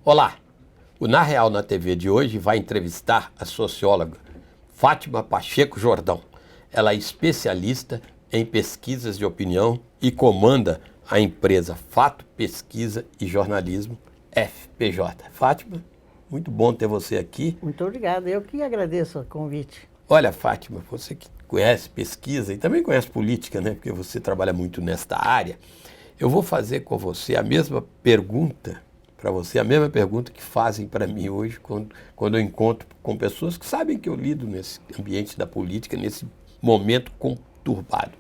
Olá, o Na Real na TV de hoje vai entrevistar a socióloga Fátima Pacheco Jordão. Ela é especialista em pesquisas de opinião e comanda a empresa Fato, Pesquisa e Jornalismo, FPJ. Fátima, muito bom ter você aqui. Muito obrigada, eu que agradeço o convite. Olha, Fátima, você que conhece pesquisa e também conhece política, né? Porque você trabalha muito nesta área. Eu vou fazer com você a mesma pergunta para você, a mesma pergunta que fazem para mim hoje quando eu encontro com pessoas que sabem que eu lido nesse ambiente da política, nesse momento conturbado.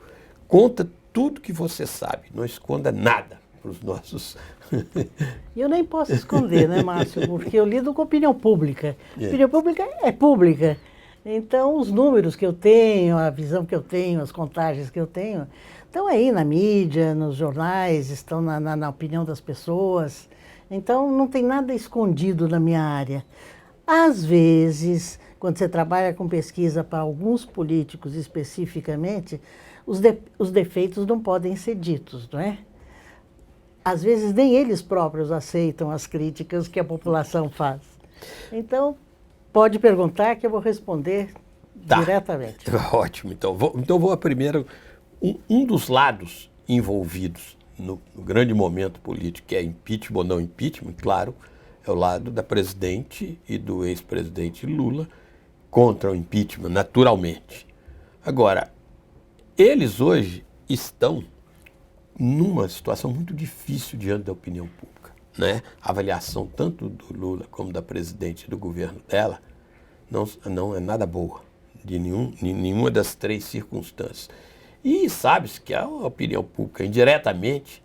Conta tudo que você sabe, não esconda nada para os nossos... Eu nem posso esconder, né, Márcio? Porque eu lido com opinião pública. Opinião pública é pública. Então, os números que eu tenho, a visão que eu tenho, as contagens que eu tenho, estão aí na mídia, nos jornais, estão na opinião das pessoas. Então, não tem nada escondido na minha área. Às vezes, quando você trabalha com pesquisa para alguns políticos especificamente, os defeitos não podem ser ditos, não é? Às vezes, nem eles próprios aceitam as críticas que a população faz. Então, pode perguntar que eu vou responder diretamente. Ótimo. Então vou a primeiro. Um dos lados envolvidos no grande momento político, que é impeachment ou não impeachment, claro, é o lado da presidente e do ex-presidente Lula contra o impeachment, naturalmente. Agora, eles hoje estão numa situação muito difícil diante da opinião pública, né? A avaliação tanto do Lula como da presidente e do governo dela não é nada boa, de nenhuma das três circunstâncias. E sabe-se que a opinião pública, indiretamente,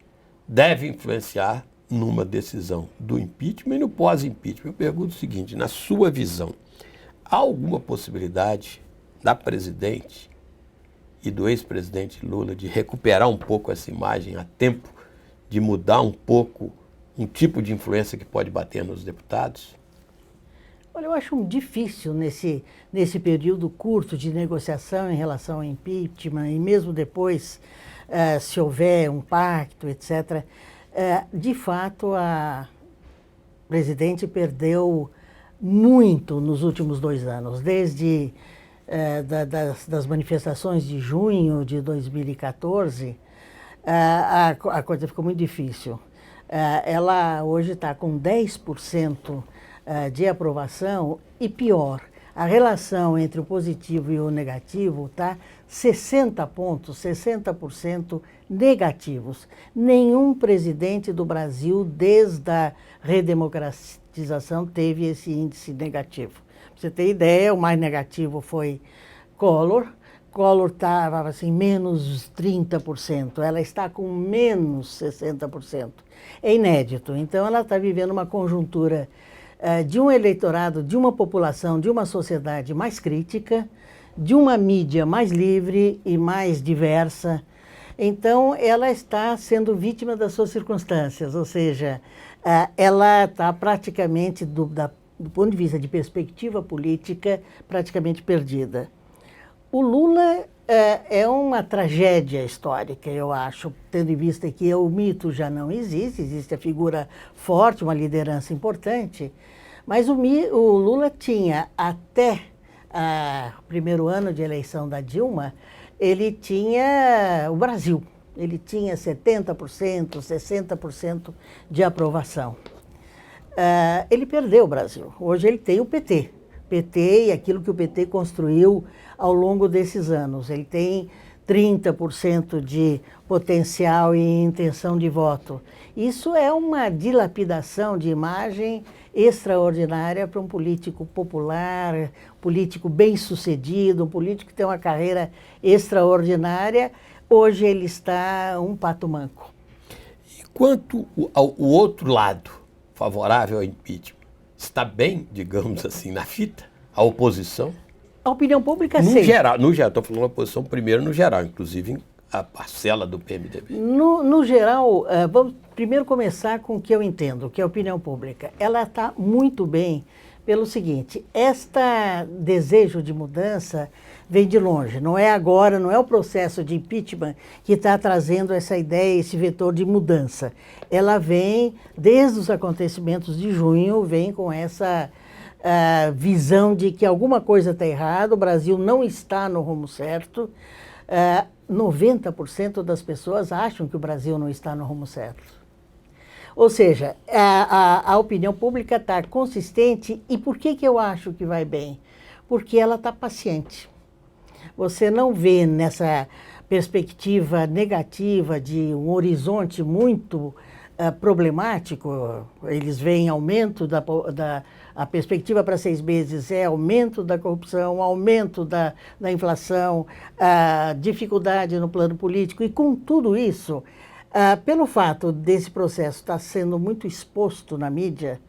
deve influenciar numa decisão do impeachment e no pós-impeachment. Eu pergunto o seguinte, na sua visão, há alguma possibilidade da presidente e do ex-presidente Lula de recuperar um pouco essa imagem a tempo de mudar um pouco um tipo de influência que pode bater nos deputados? Olha, eu acho difícil nesse período curto de negociação em relação ao impeachment e mesmo depois, se houver um pacto, etc. De fato, a presidente perdeu muito nos últimos 2 anos, desde das manifestações de junho de 2014, a coisa ficou muito difícil. Ela hoje está com 10% de aprovação e pior, a relação entre o positivo e o negativo está 60 pontos, 60% negativos. Nenhum presidente do Brasil, desde a redemocratização, teve esse índice negativo. Pra você ter ideia, o mais negativo foi Collor. Collor estava assim, menos 30%, ela está com menos 60%. É inédito, então ela está vivendo uma conjuntura de um eleitorado, de uma população, de uma sociedade mais crítica, de uma mídia mais livre e mais diversa. Então, ela está sendo vítima das suas circunstâncias, ou seja, ela está praticamente, do ponto de vista de perspectiva política, praticamente perdida. O Lula é uma tragédia histórica, eu acho, tendo em vista que o mito já não existe, existe a figura forte, uma liderança importante, mas o Lula tinha até o primeiro ano de eleição da Dilma, ele tinha o Brasil, ele tinha 70%, 60% de aprovação. Ele perdeu o Brasil, hoje ele tem o PT. PT e aquilo que o PT construiu ao longo desses anos. Ele tem 30% de potencial e intenção de voto. Isso é uma dilapidação de imagem extraordinária para um político popular, político bem-sucedido, um político que tem uma carreira extraordinária. Hoje ele está um pato manco. E quanto ao outro lado, favorável ao impeachment, está bem, digamos assim, na fita, a oposição? A opinião pública, sim. No geral, estou falando da oposição primeiro no geral, inclusive a parcela do PMDB. No geral, vamos primeiro começar com o que eu entendo, que é a opinião pública. Ela está muito bem pelo seguinte, este desejo de mudança vem de longe, não é agora, não é o processo de impeachment que está trazendo essa ideia, esse vetor de mudança. Ela vem, desde os acontecimentos de junho, vem com essa visão de que alguma coisa está errada, o Brasil não está no rumo certo. 90% das pessoas acham que o Brasil não está no rumo certo. Ou seja, a opinião pública está consistente. E por que eu acho que vai bem? Porque ela está paciente. Você não vê nessa perspectiva negativa de um horizonte muito problemático. Eles veem aumento a perspectiva para 6 meses é aumento da corrupção, aumento da inflação, dificuldade no plano político. E com tudo isso, pelo fato desse processo estar sendo muito exposto na mídia,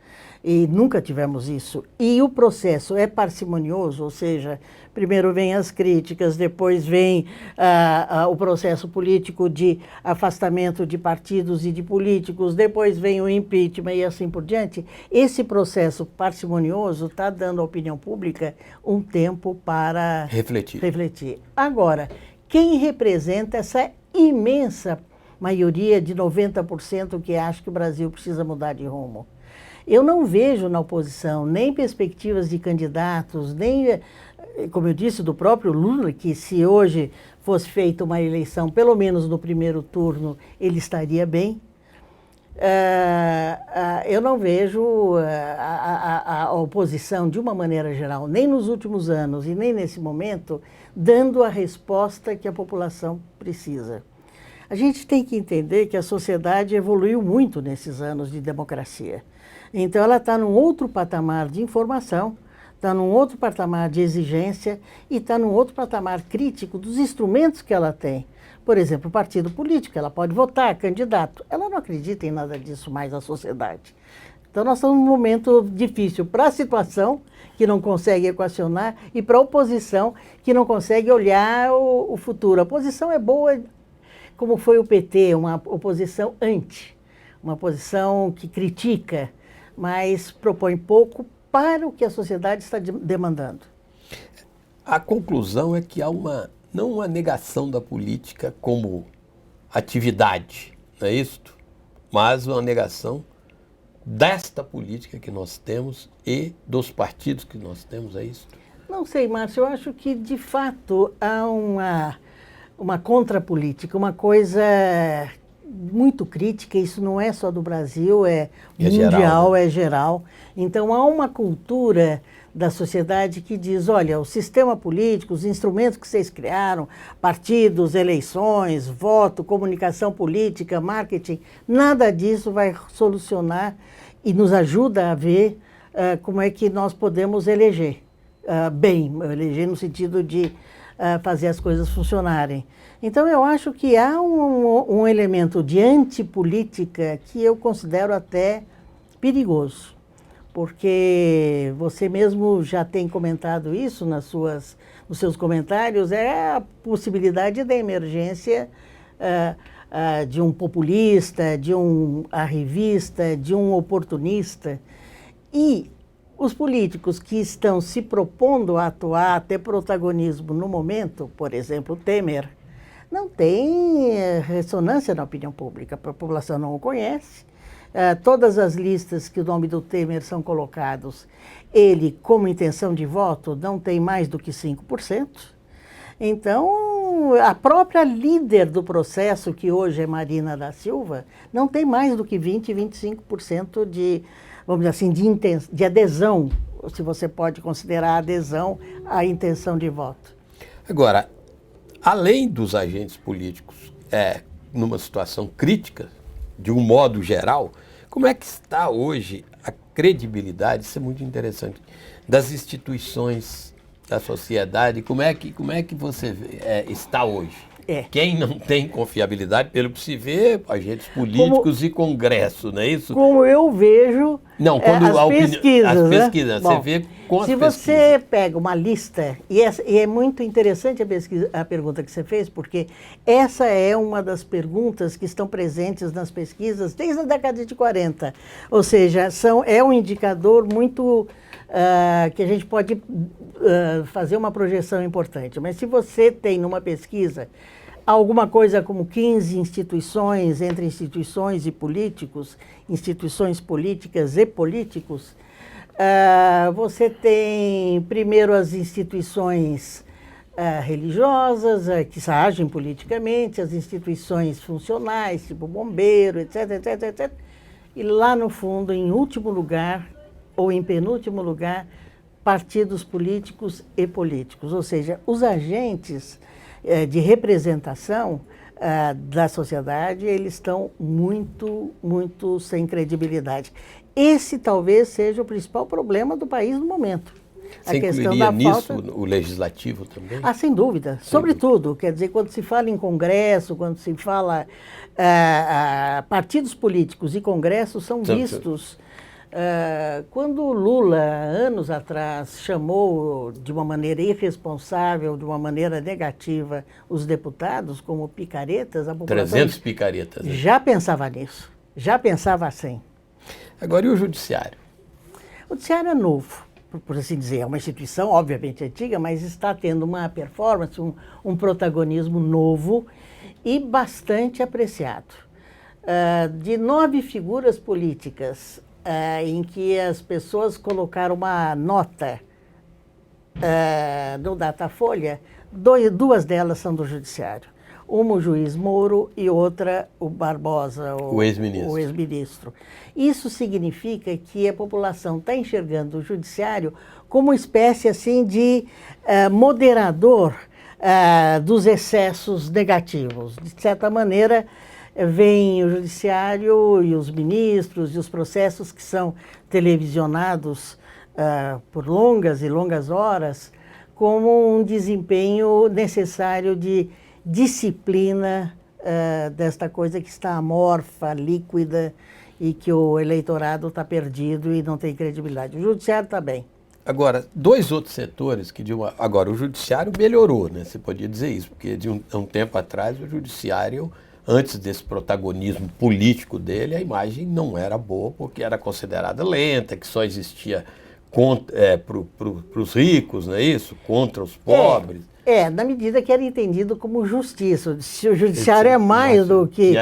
e nunca tivemos isso, e o processo é parcimonioso, ou seja, primeiro vem as críticas, depois vem o processo político de afastamento de partidos e de políticos, depois vem o impeachment e assim por diante. Esse processo parcimonioso está dando à opinião pública um tempo para refletir. Agora, quem representa essa imensa maioria de 90% que acha que o Brasil precisa mudar de rumo? Eu não vejo na oposição nem perspectivas de candidatos, nem, como eu disse, do próprio Lula, que se hoje fosse feita uma eleição, pelo menos no primeiro turno, ele estaria bem. Eu não vejo a oposição, de uma maneira geral, nem nos últimos anos e nem nesse momento, dando a resposta que a população precisa. A gente tem que entender que a sociedade evoluiu muito nesses anos de democracia. Então, ela está num outro patamar de informação, está num outro patamar de exigência e está num outro patamar crítico dos instrumentos que ela tem. Por exemplo, o partido político, ela pode votar, candidato. Ela não acredita em nada disso mais na sociedade. Então, nós estamos num momento difícil para a situação, que não consegue equacionar, e para a oposição, que não consegue olhar o futuro. A oposição é boa, como foi o PT, uma oposição uma oposição que critica, mas propõe pouco para o que a sociedade está demandando. A conclusão é que há não uma negação da política como atividade, não é isto? Mas uma negação desta política que nós temos e dos partidos que nós temos, é isto? Não sei, Márcio, eu acho que, de fato, há uma contrapolítica, uma coisa muito crítica. Isso não é só do Brasil, é mundial, geral, né? É geral. Então, há uma cultura da sociedade que diz, olha, o sistema político, os instrumentos que vocês criaram, partidos, eleições, voto, comunicação política, marketing, nada disso vai solucionar e nos ajuda a ver como é que nós podemos eleger bem, eleger no sentido de fazer as coisas funcionarem. Então, eu acho que há um elemento de antipolítica que eu considero até perigoso, porque você mesmo já tem comentado isso nos seus comentários, é a possibilidade da emergência de um populista, de um arrivista, de um oportunista. E os políticos que estão se propondo a atuar, a ter protagonismo no momento, por exemplo, Temer, não tem ressonância na opinião pública, a população não o conhece. Todas as listas que o nome do Temer são colocados, ele, como intenção de voto, não tem mais do que 5%. Então, a própria líder do processo, que hoje é Marina da Silva, não tem mais do que 20%, 25% de, vamos dizer assim, de adesão, se você pode considerar adesão à intenção de voto. Agora, além dos agentes políticos numa situação crítica, de um modo geral, como é que está hoje a credibilidade, isso é muito interessante, das instituições da sociedade, como é que você está hoje? Quem não tem confiabilidade, pelo que se vê, agentes políticos e Congresso, não é isso? Como eu vejo Não, quando as pesquisas, as né? pesquisas, Bom, você vê com as se pesquisas. você pega uma lista, e é muito interessante a pergunta que você fez, porque essa é uma das perguntas que estão presentes nas pesquisas desde a década de 40. Ou seja, é um indicador muito que a gente pode fazer uma projeção importante. Mas se você tem numa pesquisa alguma coisa como 15 instituições, entre instituições e políticos, instituições políticas e políticos, você tem primeiro as instituições religiosas, que agem politicamente, as instituições funcionais, tipo bombeiro, etc, etc, etc. E lá no fundo, em último lugar, ou em penúltimo lugar, partidos políticos e políticos, ou seja, os agentes de representação da sociedade, eles estão muito, muito sem credibilidade. Esse talvez seja o principal problema do país no momento. Você incluiria nisso o legislativo também? Sem dúvida. Sobretudo, quer dizer, quando se fala em Congresso, quando se fala partidos políticos e Congressos são vistos. Quando Lula, anos atrás, chamou de uma maneira irresponsável, de uma maneira negativa, os deputados como picaretas, a população 300 picaretas. Né? Já pensava nisso, já pensava assim. Agora, e o judiciário? O judiciário é novo, por assim dizer, é uma instituição obviamente antiga, mas está tendo uma performance, um protagonismo novo e bastante apreciado. De 9 figuras políticas em que as pessoas colocaram uma nota no Datafolha, 2 delas são do Judiciário. Uma o juiz Moro e outra o Barbosa, o ex-ministro. Isso significa que a população está enxergando o Judiciário como uma espécie assim, de moderador dos excessos negativos. De certa maneira, vem o Judiciário e os ministros e os processos que são televisionados por longas e longas horas como um desempenho necessário de disciplina desta coisa que está amorfa, líquida e que o eleitorado está perdido e não tem credibilidade. O Judiciário está bem. Agora, 2 outros setores que agora o Judiciário melhorou, né? Você podia dizer isso, porque de um tempo atrás o Judiciário, antes desse protagonismo político dele, a imagem não era boa porque era considerada lenta, que só existia para os ricos, não é isso? Contra os pobres. Na medida que era entendido como justiça. O Judiciário é mais do que...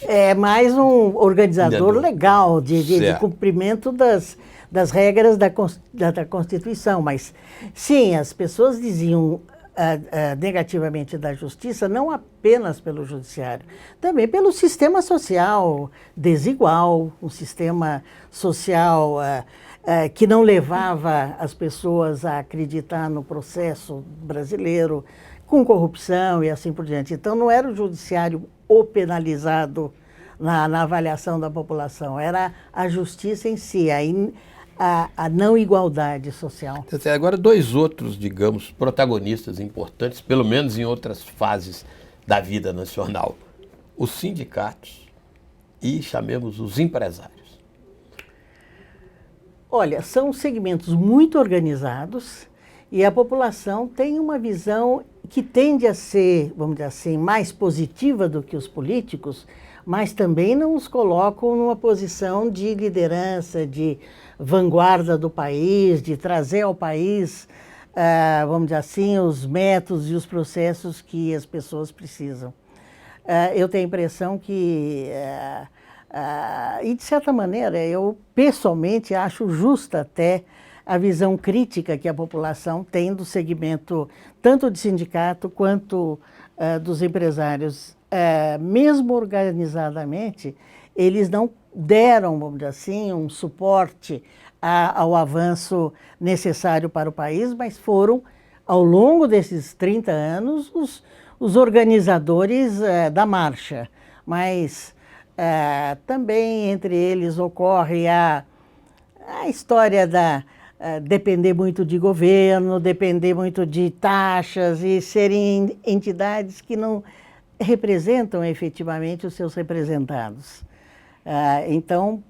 É mais um organizador legal de cumprimento das regras da Constituição. Mas, sim, as pessoas diziam negativamente da justiça, não apenas pelo Judiciário, também pelo sistema social desigual, um sistema social que não levava as pessoas a acreditar no processo brasileiro, com corrupção e assim por diante. Então, não era o Judiciário o penalizado na avaliação da população, era a justiça em si, a não igualdade social. Agora, 2 outros, digamos, protagonistas importantes, pelo menos em outras fases da vida nacional. Os sindicatos e, chamemos, os empresários. Olha, são segmentos muito organizados e a população tem uma visão que tende a ser, vamos dizer assim, mais positiva do que os políticos, mas também não os colocam numa posição de liderança, de vanguarda do país, de trazer ao país, vamos dizer assim, os métodos e os processos que as pessoas precisam. Eu tenho a impressão que, e de certa maneira, eu pessoalmente acho justa até a visão crítica que a população tem do segmento, tanto de sindicato quanto dos empresários. Mesmo organizadamente, eles não deram, vamos dizer assim, um suporte ao avanço necessário para o país, mas foram, ao longo desses 30 anos, os organizadores da marcha. Mas também entre eles ocorre a história depender muito de governo, depender muito de taxas e serem entidades que não representam efetivamente os seus representados. Então,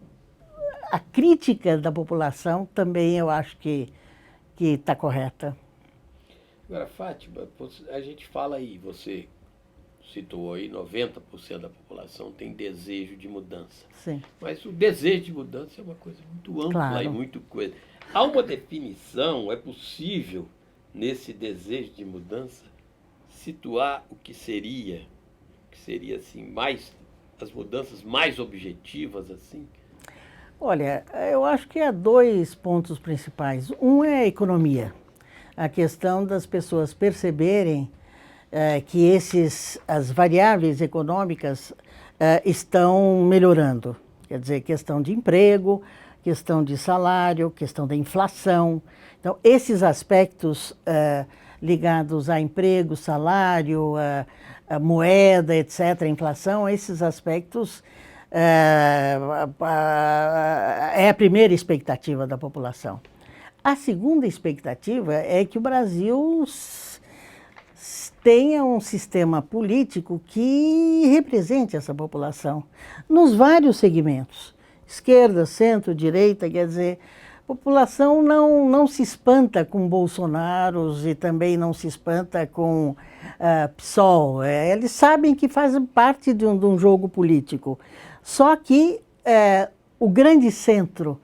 a crítica da população também eu acho que está correta. Agora, Fátima, a gente fala aí, você citou aí, 90% da população tem desejo de mudança. Sim. Mas o desejo de mudança é uma coisa muito ampla Claro. e muito coisa. Há uma definição, é possível, nesse desejo de mudança, situar o que seria assim, mais, as mudanças mais objetivas, assim? Olha, eu acho que há dois pontos principais. Um é a economia. A questão das pessoas perceberem que as variáveis econômicas estão melhorando. Quer dizer, questão de emprego, questão de salário, questão da inflação. Então, esses aspectos ligados a emprego, salário, a moeda, etc., a inflação, esses aspectos é a primeira expectativa da população. A segunda expectativa é que o Brasil tenha um sistema político que represente essa população nos vários segmentos, esquerda, centro, direita, quer dizer, a população não se espanta com Bolsonaros e também não se espanta com PSOL. Eles sabem que fazem parte de um jogo político. Só que o grande centro,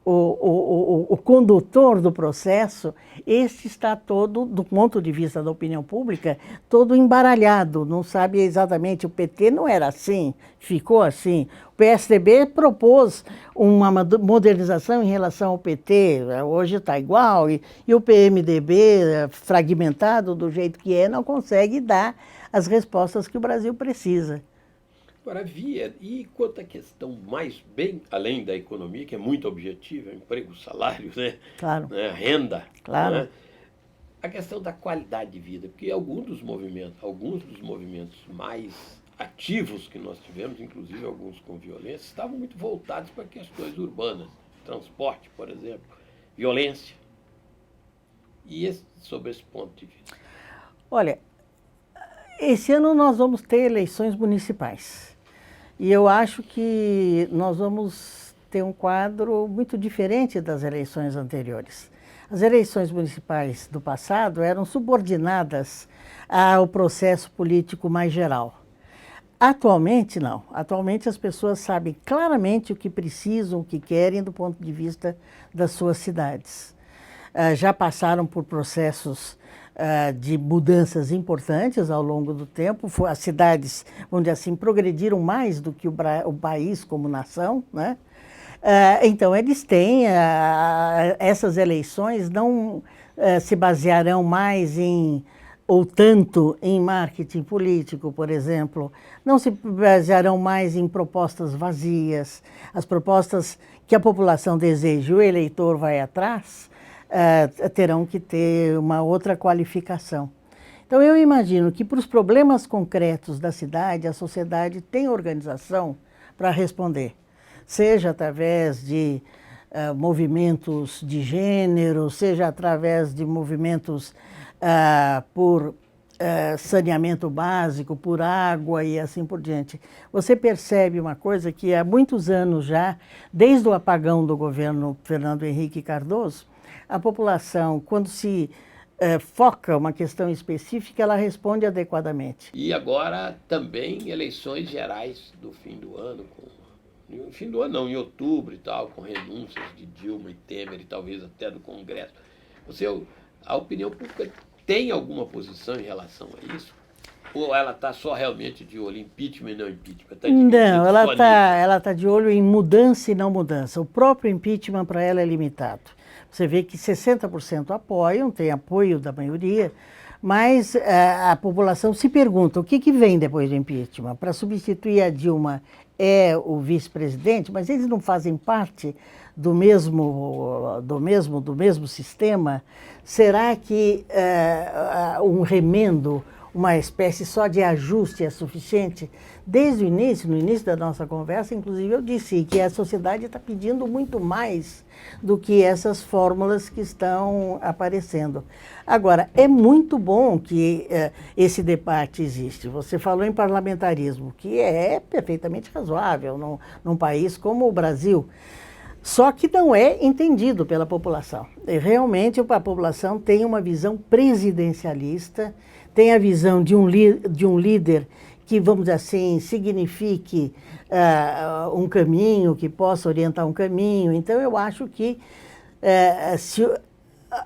o condutor do processo, este está todo, do ponto de vista da opinião pública, todo embaralhado, não sabe exatamente, o PT não era assim, ficou assim. O PSDB propôs uma modernização em relação ao PT, hoje está igual, e o PMDB, fragmentado do jeito que é, não consegue dar as respostas que o Brasil precisa. Agora, e quanto à questão mais bem além da economia, que é muito objetiva, emprego, salário, né? Claro. Né? Renda. Claro. Né? A questão da qualidade de vida, porque alguns dos movimentos mais ativos que nós tivemos, inclusive alguns com violência, estavam muito voltados para questões urbanas, transporte, por exemplo, violência. E sobre esse ponto de vista? Olha, esse ano nós vamos ter eleições municipais. E eu acho que nós vamos ter um quadro muito diferente das eleições anteriores. As eleições municipais do passado eram subordinadas ao processo político mais geral. Atualmente, não. Atualmente as pessoas sabem claramente o que precisam, o que querem do ponto de vista das suas cidades. Já passaram por processos de mudanças importantes ao longo do tempo. As cidades, vamos dizer assim, progrediram mais do que o país como nação, né? Então, eles têm, essas eleições não se basearão mais ou tanto em marketing político, por exemplo, não se basearão mais em propostas vazias. As propostas que a população deseja e o eleitor vai atrás, terão que ter uma outra qualificação. Então, eu imagino que para os problemas concretos da cidade, a sociedade tem organização para responder, seja através de movimentos de gênero, seja através de movimentos por saneamento básico, por água e assim por diante. Você percebe uma coisa que há muitos anos já, desde o apagão do governo Fernando Henrique Cardoso, a população, quando se foca uma questão específica, ela responde adequadamente. E agora também eleições gerais do fim do ano, no fim do ano não, em outubro e tal, com renúncias de Dilma e Temer e talvez até do Congresso. A opinião pública tem alguma posição em relação a isso? Ou ela está só realmente de olho em impeachment e não impeachment? Não, ela tá de olho em mudança e não mudança. O próprio impeachment para ela é limitado. Você vê que 60% apoiam, tem apoio da maioria, mas a população se pergunta o que vem depois do impeachment. Para substituir a Dilma é o vice-presidente, mas eles não fazem parte do mesmo sistema. Será que um remendo, uma espécie só de ajuste é suficiente? Desde o início, no início da nossa conversa, inclusive eu disse que a sociedade está pedindo muito mais do que essas fórmulas que estão aparecendo. Agora, é muito bom que esse debate existe. Você falou em parlamentarismo, que é perfeitamente razoável num país como o Brasil. Só que não é entendido pela população. Realmente a população tem uma visão presidencialista, tem a visão de um líder que, vamos dizer assim, signifique um caminho, que possa orientar um caminho. Então, eu acho que se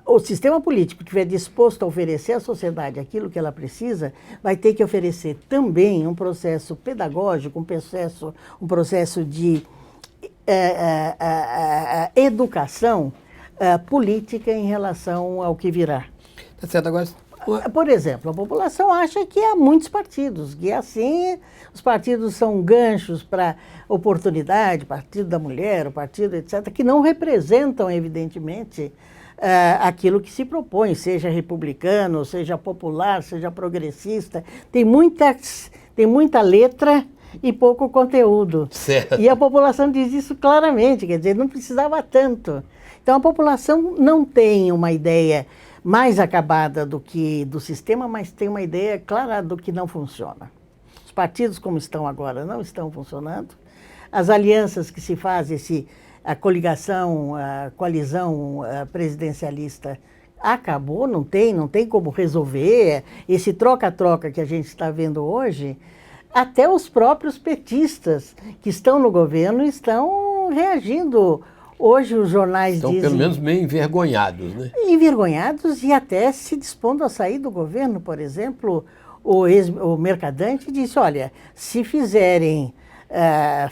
o sistema político estiver disposto a oferecer à sociedade aquilo que ela precisa, vai ter que oferecer também um processo pedagógico, um processo de educação política em relação ao que virá. Tá certo, agora... Por exemplo, a população acha que há muitos partidos, que assim os partidos são ganchos para oportunidade, partido da mulher, o partido, etc., que não representam, evidentemente, aquilo que se propõe, seja republicano, seja popular, seja progressista. Tem muita letra e pouco conteúdo. Certo. E a população diz isso claramente, quer dizer, não precisava tanto. Então a população não tem uma ideia mais acabada do sistema, mas tem uma ideia clara do que não funciona. Os partidos como estão agora não estão funcionando. As alianças que se fazem, a coligação, a coalizão presidencialista acabou, não tem como resolver. Esse troca-troca que a gente está vendo hoje, até os próprios petistas que estão no governo estão reagindo. Hoje os jornais estão dizem... pelo menos meio envergonhados, né? Envergonhados e até se dispondo a sair do governo. Por exemplo, o Mercadante disse, olha, se fizerem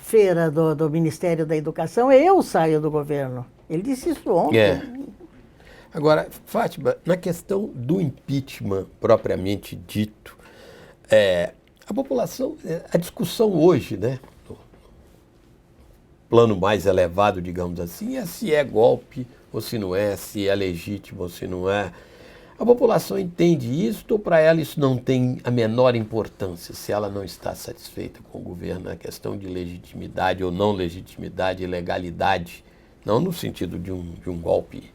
feira do Ministério da Educação, eu saio do governo. Ele disse isso ontem. Agora, Fátima, na questão do impeachment propriamente dito, a população, a discussão hoje, né? Plano mais elevado, digamos assim, é se é golpe ou se não é, se é legítimo ou se não é. A população entende isso ou para ela isso não tem a menor importância, se ela não está satisfeita com o governo, a questão de legitimidade ou não legitimidade, legalidade, não no sentido de um golpe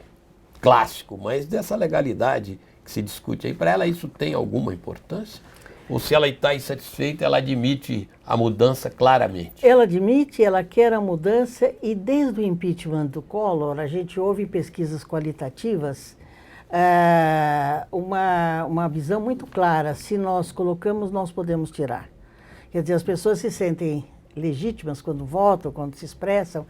clássico, mas dessa legalidade que se discute aí, para ela isso tem alguma importância? Ou se ela está insatisfeita, ela admite a mudança claramente? Ela admite, ela quer a mudança e desde o impeachment do Collor, a gente ouve pesquisas qualitativas, uma visão muito clara. Se nós colocamos, nós podemos tirar. Quer dizer, as pessoas se sentem legítimas quando votam, quando se expressam.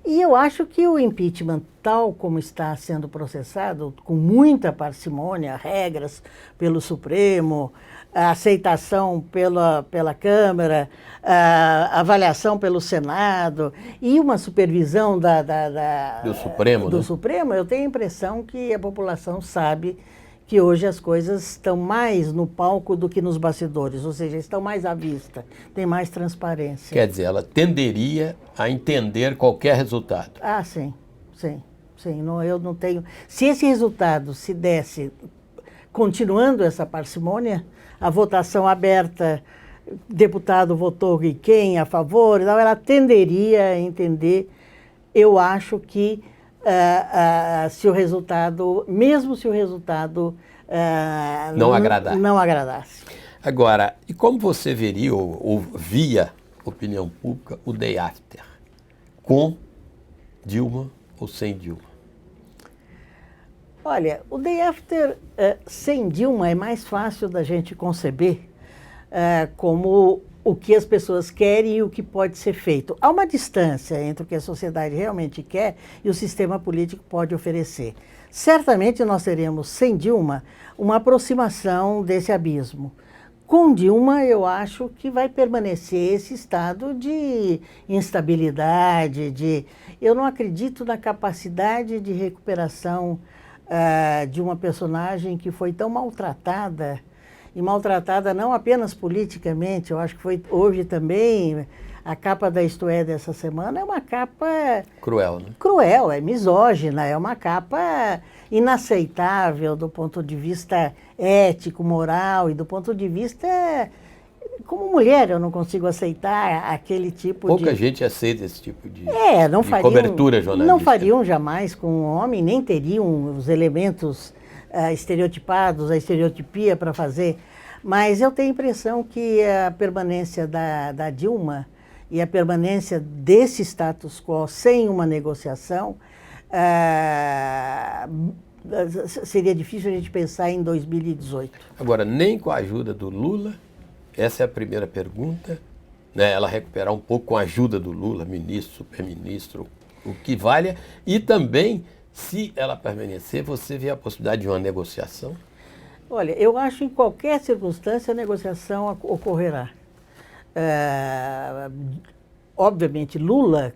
E eu acho que o impeachment, tal como está sendo processado, com muita parcimônia, regras pelo Supremo, a aceitação pela Câmara, a avaliação pelo Senado e uma supervisão do Supremo, do né? Supremo, eu tenho a impressão que a população sabe que hoje as coisas estão mais no palco do que nos bastidores, ou seja, estão mais à vista, tem mais transparência. Quer dizer, ela tenderia a entender qualquer resultado. Ah, sim. Não, eu não tenho... Se esse resultado se desse, continuando essa parcimônia, a votação aberta, deputado votou e quem a favor, então ela tenderia a entender, eu acho que se o resultado, mesmo se o resultado não agradasse. Agora, e como você veria ou via, opinião pública, o day after? Com Dilma ou sem Dilma? Olha, o day after sem Dilma é mais fácil da gente conceber como o que as pessoas querem e o que pode ser feito. Há uma distância entre o que a sociedade realmente quer e o sistema político pode oferecer. Certamente nós teremos, sem Dilma, uma aproximação desse abismo. Com Dilma, eu acho que vai permanecer esse estado de instabilidade, eu não acredito na capacidade de recuperação de uma personagem que foi tão maltratada, e maltratada não apenas politicamente, eu acho que foi hoje também, a capa da Isto É dessa semana é uma capa... Cruel, né? Cruel, é misógina, é uma capa inaceitável do ponto de vista ético, moral e do ponto de vista... Como mulher, eu não consigo aceitar aquele tipo Pouca gente aceita esse tipo de cobertura jornalística. Não fariam jamais com um homem, nem teriam os elementos estereotipados, a estereotipia para fazer. Mas eu tenho a impressão que a permanência da Dilma e a permanência desse status quo sem uma negociação, seria difícil a gente pensar em 2018. Agora, nem com a ajuda do Lula, essa é a primeira pergunta, né? Ela recuperar um pouco com a ajuda do Lula, ministro, superministro, o que valha, e também, se ela permanecer, você vê a possibilidade de uma negociação? Olha, eu acho que em qualquer circunstância a negociação ocorrerá. Obviamente, Lula,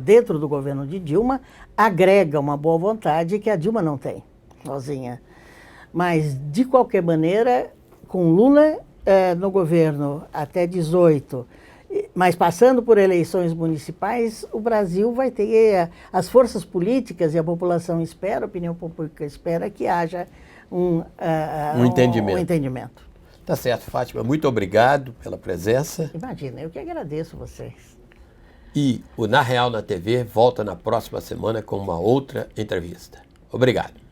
dentro do governo de Dilma, agrega uma boa vontade que a Dilma não tem, sozinha. Mas, de qualquer maneira, com Lula no governo até 18, mas passando por eleições municipais, o Brasil vai ter, as forças políticas e a população espera, a opinião pública espera que haja um entendimento. Tá certo, Fátima. Muito obrigado pela presença. Imagina, eu que agradeço vocês. E o Na Real na TV volta na próxima semana com uma outra entrevista. Obrigado.